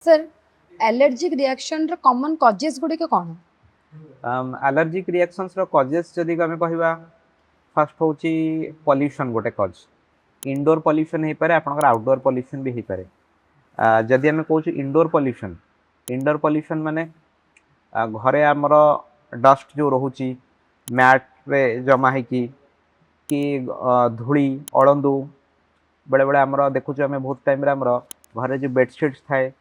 Sir allergic reaction रो common causes गुडी के कोन? Allergic reactions रो causes जदि आमे कहिबा फर्स्ट होची पॉल्यूशन गोटे कॉज इंडोर पॉल्यूशन हे पारे आपनकर आउटडोर पॉल्यूशन भी हे पारे जदि आमे कहूची इंडोर पॉल्यूशन माने घरे हमर डस्ट जो रहूची मैट रे जमा है कि धूली अळंदू बेले बेले आमर देखुଛୁ आमे बहुत टाइम रे आमर घरे जो बेडशीट्स थाए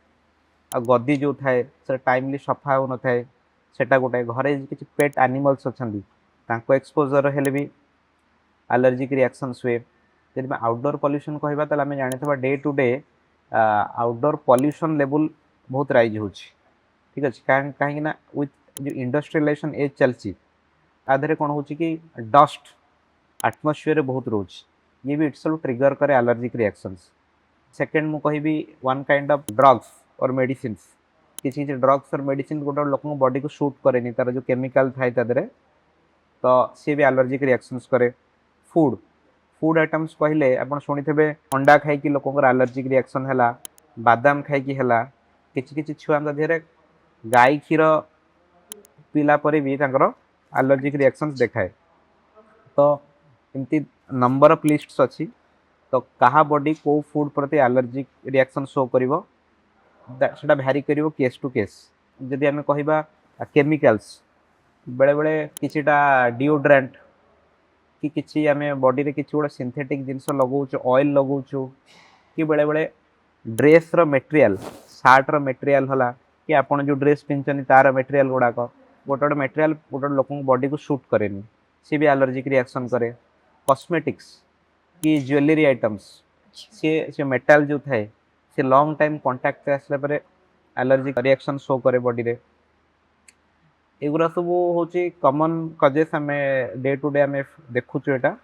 गद्दी जो थाए से टाइमली सफा हो न थाए सेटा गोटे घरे किसी पेट एनिमल्स अछंदी तांको एक्सपोजर हेले भी एलर्जिक रिएक्शंस हुए जब आउटडोर पॉल्यूशन कहबा त आमे जानिथबा day to day outdoor pollution level बहुत राइज होची ठीक अछि काहे ना विथ जो इंडस्ट्रियलाइजेशन एज चलची आधरे कोन होची कि डस्ट एटमॉस्फेयर बहुत रोच ये भी इटसेल्फ ट्रिगर करे एलर्जिक रिएक्शंस सेकंड मु कहबी वन काइंड ऑफ ड्रग्स और मेडिसिन्स किसी ड्रग्स और मेडिसिन गोटे लोक बॉडी को शूट करे तार जो केमिकल थाए तादरे तो सी भी एलर्जिक रिएक्शंस करे फूड फूड आइटम्स कहले आप शुणी अंडा खाई लोक एलर्जिक रिएक्शन है बादाम खाई है किसी छुआ देहरे गाई क्षीर पीला पर भी एलर्जिक रिएक्शंस देखाए तो एमती नंबर ऑफ लिस्ट्स अच्छी तो कहा बॉडी को फूड प्रति एलर्जिक रिएक्शन शो करिवो सेटा भ्यारी करिवो केस टू केस जदि आमे कहिबा केमिकल्स बेले बेले किछिटा डिओड्रेंट कि किछि आमे बॉडी रे किछि गोटे सिंथेटिक जिंस लगाउछु ऑयल लगाउछु कि बेले बेले dress raw material shirt raw material होला कि आपण जो ड्रेस पिनचनी तार मटेरियल गुडा को गोटे मटेरियल गोटे लोक बॉडी को शूट करेनी सी भी एलर्जिक रिएक्शन करे कॉस्मेटिक्स कि ज्वेलरी आइटम्स से मेटल जो थाए से लॉन्ग टाइम कांटेक्ट आसला परे एलर्जिक रिएक्शन शो करे बॉडी रे एगुरा सब हूँ कॉमन कजेस आम डे टू डे आम देखुचु एटा